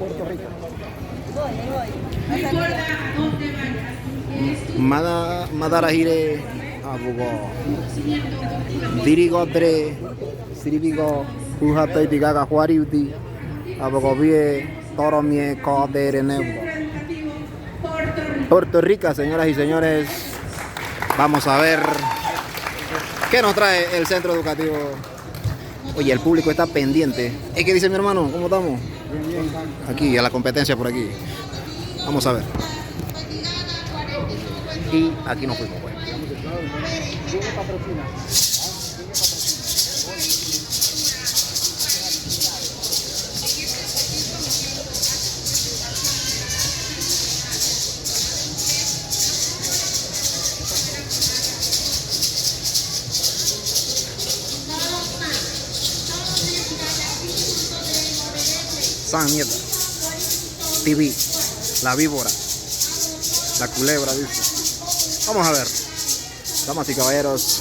Puerto Rico. Madarahire abugo dirigodre siribigo ujate digaga juariuti abugo vie toromie coderene Puerto Rico, señoras y señores. Vamos a ver qué nos trae el centro educativo. Oye, el público está pendiente. ¿Qué dice mi hermano? ¿Cómo estamos? Aquí, a la competencia por aquí. Vamos a ver. Y aquí nos fuimos, pues. San Nieta TV, la víbora, la culebra, dice. Vamos a ver, damas y caballeros.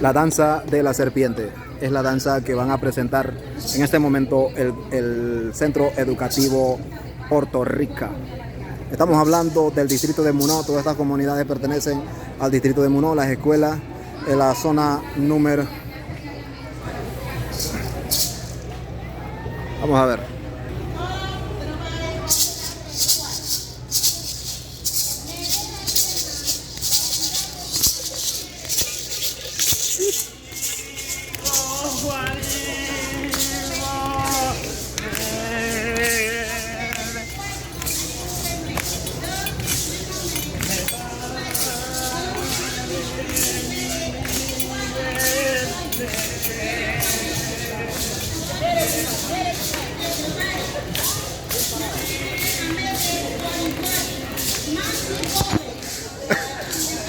La danza de la serpiente es la danza que van a presentar en este momento el Centro Educativo Puerto Rico. Estamos hablando del distrito de Munó. Todas estas comunidades pertenecen al distrito de Munó. Las escuelas en la zona número... Vamos a ver.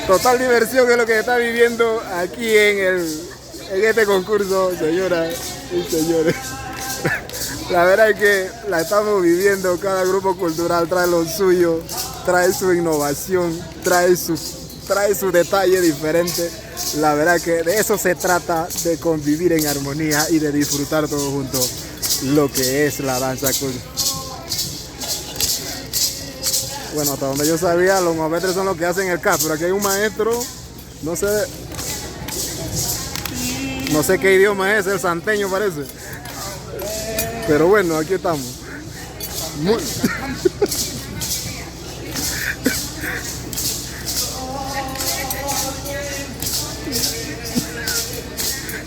Total diversión es lo que se está viviendo aquí en este concurso, señoras y señores. La verdad es que la estamos viviendo. Cada grupo cultural trae lo suyo, trae su innovación, trae su detalle diferente. La verdad que de eso se trata, de convivir en armonía y de disfrutar todos juntos lo que es la danza cultural. Bueno, hasta donde yo sabía, los maestres son los que hacen el K, pero aquí hay un maestro, no sé qué idioma es, el santeño parece. Pero bueno, aquí estamos.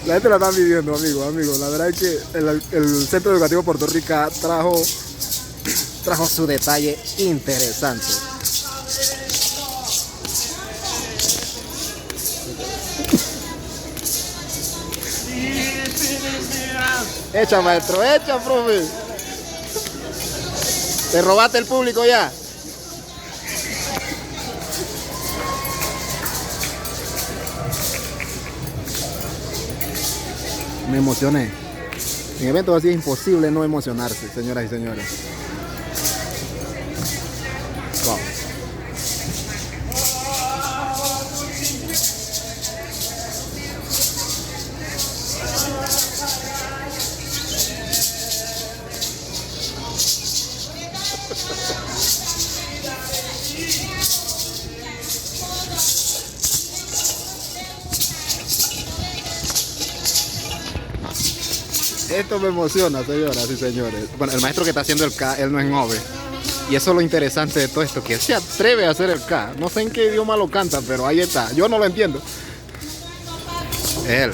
La gente la está viviendo, amigos. La verdad es que el Centro Educativo Puerto Rico trajo su detalle interesante. Echa, maestro, echa, profe. Te robaste el público ya. Me emocioné. En eventos así es imposible no emocionarse, señoras y señores. Wow. Esto me emociona, señoras y señores. Bueno, el maestro que está haciendo el K, él no es Nove. Y eso es lo interesante de todo esto, que él se atreve a hacer el K. No sé en qué idioma lo canta, pero ahí está. Yo no lo entiendo. Él.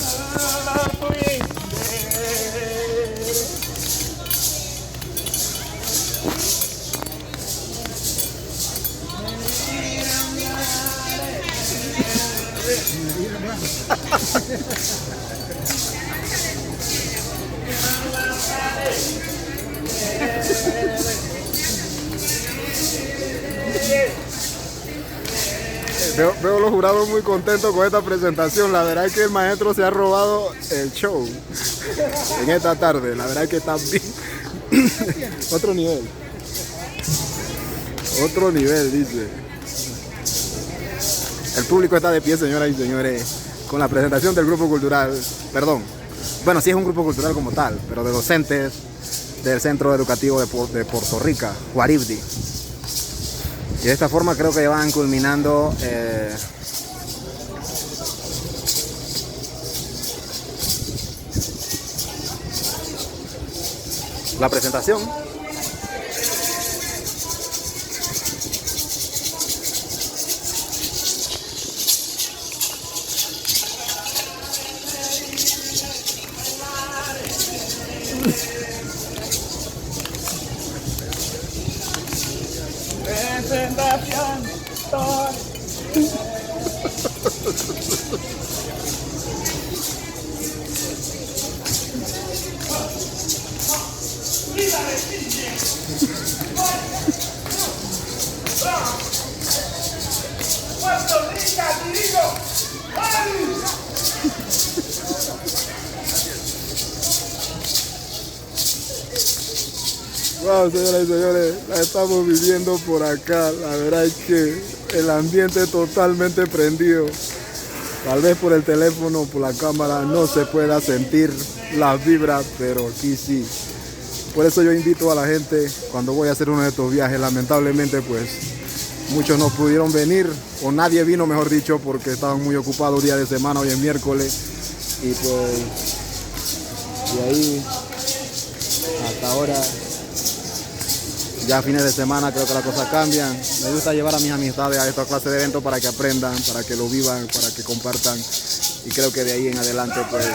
Veo los jurados muy contentos con esta presentación. La verdad es que el maestro se ha robado el show en esta tarde. La verdad es que está bien. Otro nivel. Otro nivel, dice. El público está de pie, señoras y señores, con la presentación del grupo cultural, perdón, bueno, sí es un grupo cultural como tal, pero de docentes del Centro Educativo de Puerto Rica, Guaribdi. Y de esta forma creo que van culminando la presentación. Wow, señoras y señores, la estamos viviendo por acá. La verdad es que el ambiente totalmente prendido. Tal vez por el teléfono, por la cámara, no se pueda sentir las vibras, pero aquí sí. Por eso yo invito a la gente, cuando voy a hacer uno de estos viajes, lamentablemente pues muchos no pudieron venir, o nadie vino, mejor dicho, porque estaban muy ocupados día de semana, hoy es miércoles. Y pues, de ahí hasta ahora, ya a fines de semana creo que las cosas cambian. Me gusta llevar a mis amistades a esta clase de eventos para que aprendan, para que lo vivan, para que compartan. Y creo que de ahí en adelante pues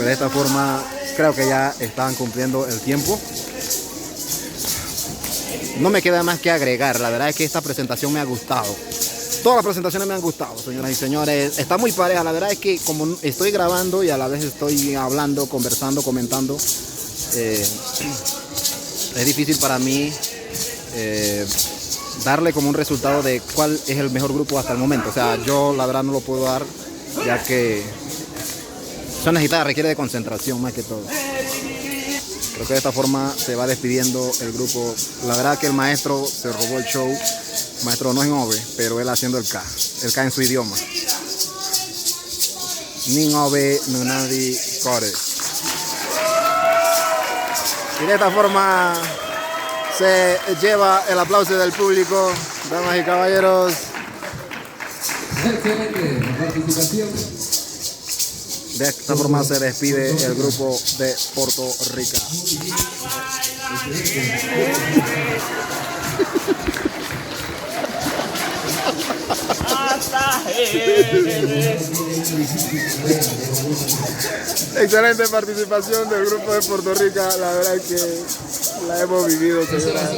de esta forma creo que ya están cumpliendo el tiempo. No me queda más que agregar, la verdad es que esta presentación me ha gustado. Todas las presentaciones me han gustado, señoras y señores. Está muy pareja, la verdad es que como estoy grabando y a la vez estoy hablando, conversando, comentando, es difícil para mí darle como un resultado de cuál es el mejor grupo hasta el momento. O sea, yo la verdad no lo puedo dar, ya que son necesitadas, requiere de concentración más que todo. Creo que de esta forma se va despidiendo el grupo. La verdad que el maestro se robó el show. El maestro no es Ove, pero él haciendo el K en su idioma. Nin Ove Nunadi Core. Y de esta forma se lleva el aplauso del público, damas y caballeros. Excelente participación. De esta forma se despide el grupo de Puerto Rica. Excelente participación del grupo de Puerto Rica. La verdad es que la hemos vivido, señora.